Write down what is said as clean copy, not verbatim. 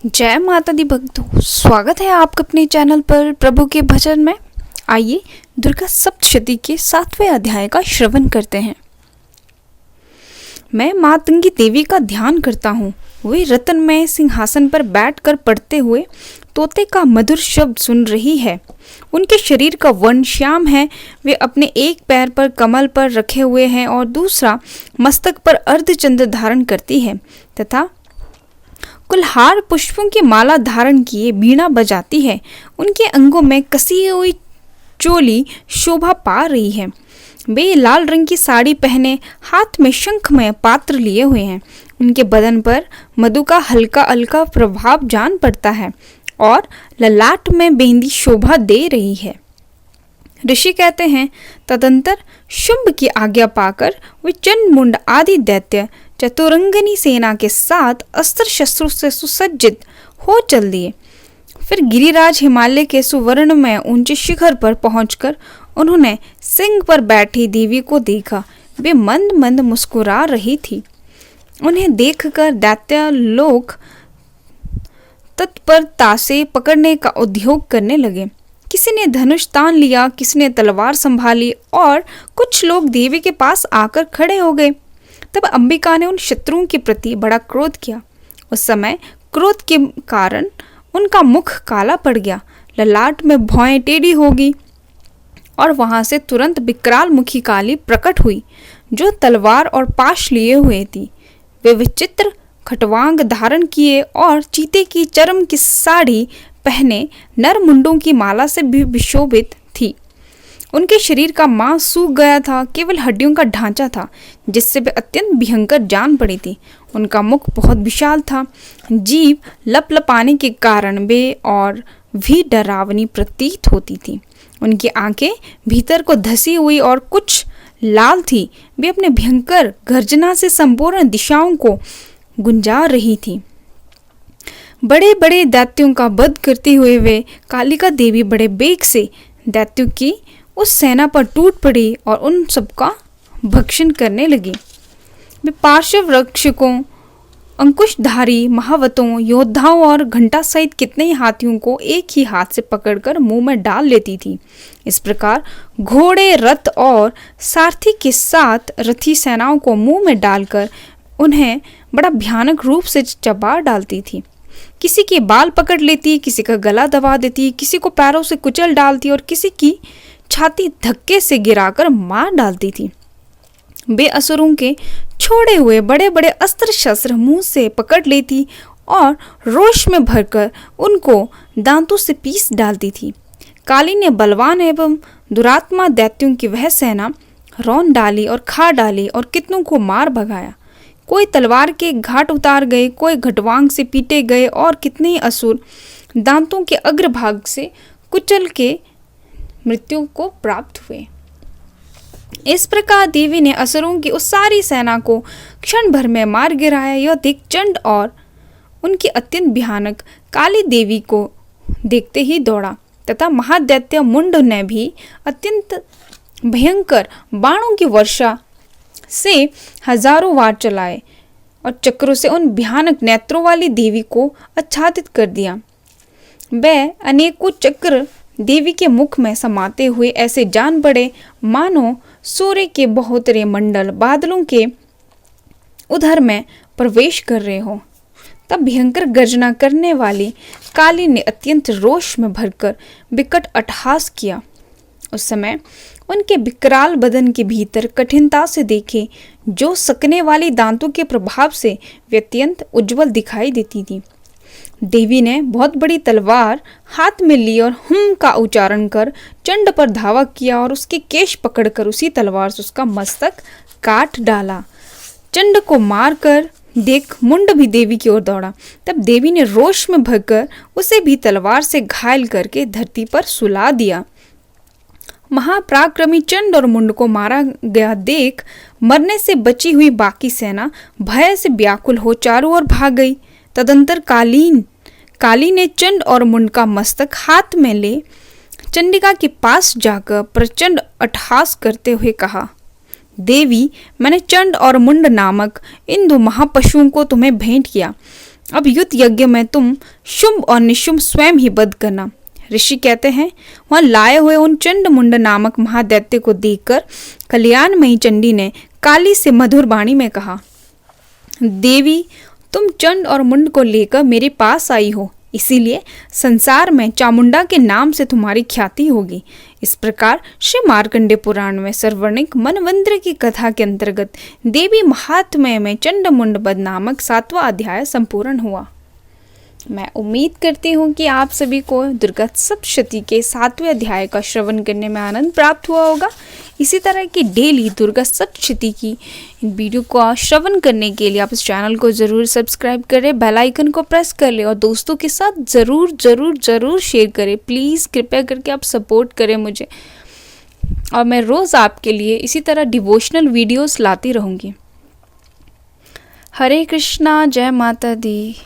जय माता दी भक्तों, स्वागत है आपका अपने चैनल पर प्रभु के भजन में। आइए दुर्गा सप्तशती के 7वें अध्याय का श्रवण करते हैं। मैं मातंगी देवी का ध्यान करता हूँ। वे रत्नमय सिंहासन पर बैठकर पढ़ते हुए तोते का मधुर शब्द सुन रही है। उनके शरीर का वर्ण श्याम है। वे अपने एक पैर पर कमल पर रखे हुए हैं और दूसरा मस्तक पर अर्धचंद्र धारण करती है तथा कुल्हार पुष्पों की माला धारण किए बीणा बजाती है। उनके अंगों में कसी हुई चोली शोभा पा रही है। वे लाल रंग की साड़ी पहने हाथ में शंखमय पात्र लिए हुए हैं। उनके बदन पर मधु का हल्का हल्का प्रभाव जान पड़ता है और ललाट में बेंदी शोभा दे रही है। ऋषि कहते हैं, तदंतर शुंभ की आज्ञा पाकर वे चंडमुंड आदि दैत्य चतुरंगनी सेना के साथ अस्त्र शस्त्रों से सुसज्जित हो चल दिए। फिर गिरिराज हिमालय के सुवर्ण में ऊंचे शिखर पर पहुंचकर उन्होंने सिंह पर बैठी देवी को देखा। वे मंद मंद मुस्कुरा रही थी। उन्हें देखकर दैत्य लोग तत्परता से पकड़ने का उद्योग करने लगे। किसी ने धनुष तान लिया, किसी ने तलवार संभाली और कुछ लोग देवी के पास आकर खड़े हो गए। तब अंबिका ने उन शत्रुओं के प्रति बड़ा क्रोध किया। उस समय क्रोध के कारण उनका मुख काला पड़ गया, ललाट में भौएं टेढ़ी होगी और वहां से तुरंत विकराल मुखी काली प्रकट हुई, जो तलवार और पाश लिए हुए थी। वे विचित्र खटवांग धारण किए और चीते की चर्म की साड़ी पहने नर मुंडों की माला से भी विशोभित थी। उनके शरीर का मांस सूख गया था, केवल हड्डियों का ढांचा था, जिससे वे अत्यंत भयंकर जान पड़ी थी। उनका मुख बहुत विशाल था। जीभ लपलपाने के कारण वे और भी डरावनी प्रतीत होती थी। उनकी आंखें भीतर को धसी हुई और कुछ लाल थी। वे अपने भयंकर गर्जना से संपूर्ण दिशाओं को गुंजा रही थी। बड़े बड़े दैत्यों का वध करते हुए वे कालिका देवी बड़े बेग से दैत्यों की उस सेना पर टूट पड़ी और उन सबका भक्षण करने लगी। वे पार्श्व रक्षकों, अंकुशधारी महावतों, योद्धाओं और घंटा सहित कितने ही हाथियों को एक ही हाथ से पकड़कर मुंह में डाल लेती थी। इस प्रकार घोड़े, रथ और सारथी के साथ रथी सेनाओं को मुंह में डालकर उन्हें बड़ा भयानक रूप से चबा डालती थी। किसी के बाल पकड़ लेती, किसी का गला दबा देती, किसी को पैरों से कुचल डालती और किसी की छाती धक्के से गिराकर मार डालती थी। वे असुरों के छोड़े हुए बड़े बड़े अस्त्र शस्त्र मुंह से पकड़ लेती और रोष में भरकर उनको दांतों से पीस डालती थी। काली ने बलवान एवं दुरात्मा दैत्यों की वह सेना रौंद डाली और खा डाली और कितनों को मार भगाया। कोई तलवार के घाट उतार गए, कोई घटवांग से पीटे गए और कितने ही असुर दांतों के अग्रभाग से कुचल के मृत्यु को प्राप्त हुए। इस प्रकार देवी ने असुरों की उस सारी सेना को क्षण भर में मार गिराया। यह देख चंड और उनकी अत्यंत भयानक काली देवी को देखते ही दौड़ा तथा महादैत्य मुंड ने भी अत्यंत भयंकर बाणों की वर्षा से हजारों वार चलाए और चक्रों से उन भयानक नेत्रों वाली देवी को आच्छादित कर दिया। वह अनेकों चक्र देवी के मुख में समाते हुए ऐसे जान पड़े मानो सूर्य के बहुतरे मंडल बादलों के उधर में प्रवेश कर रहे हो। तब भयंकर गर्जना करने वाली काली ने अत्यंत रोष में भरकर विकट अट्टहास किया। उस समय उनके विकराल बदन के भीतर कठिनता से देखे जो सकने वाली दांतों के प्रभाव से वे अत्यंत उज्जवल दिखाई देती थी। देवी ने बहुत बड़ी तलवार हाथ में ली और हुम का उच्चारण कर चंड पर धावा किया और उसके केश पकड़कर उसी तलवार से उसका मस्तक काट डाला। चंड को मारकर देख मुंड भी देवी की ओर दौड़ा। तब देवी ने रोष में भरकर उसे भी तलवार से घायल करके धरती पर सुला दिया। महापराक्रमी चंड और मुंड को मारा गया देख मरने से बची हुई बाकी सेना भय से व्याकुल हो चारों ओर भाग गई। तदंतर काली ने चंड और मुंड का मस्तक हाथ में ले चंडिका के पास जाकर प्रचंड अट्टहास करते हुए कहा, देवी, मैंने चंड और मुंड नामक इन दो महापशुओं को तुम्हें भेंट किया। अब युद्ध यज्ञ में तुम शुंभ और निशुंभ स्वयं ही वध करना। ऋषि कहते हैं, वहां लाए हुए उन चंड मुंड नामक महादैत्य को देखकर कल्याणमयी चंडी ने काली से मधुर वाणी में कहा, देवी, तुम चंड और मुंड को लेकर मेरे पास आई हो, इसीलिए संसार में चामुंडा के नाम से तुम्हारी ख्याति होगी। इस प्रकार श्री मार्कंडेय पुराण में सर्वर्णिक मनवंतर की कथा के अंतर्गत देवी महात्म्य में चंड मुंड वध नामक 7वां अध्याय संपूर्ण हुआ। मैं उम्मीद करती हूँ कि आप सभी को दुर्गा सप्तशती के 7वें अध्याय का श्रवण करने में आनंद प्राप्त हुआ होगा। इसी तरह की डेली दुर्गा सप्तशती की इन वीडियो को श्रवण करने के लिए आप इस चैनल को ज़रूर सब्सक्राइब करें, बेल आइकन को प्रेस कर लें और दोस्तों के साथ ज़रूर शेयर करें। प्लीज़ कृपया करके आप सपोर्ट करें मुझे, और मैं रोज़ आपके लिए इसी तरह डिवोशनल वीडियोस लाती रहूँगी। हरे कृष्णा, जय माता दी।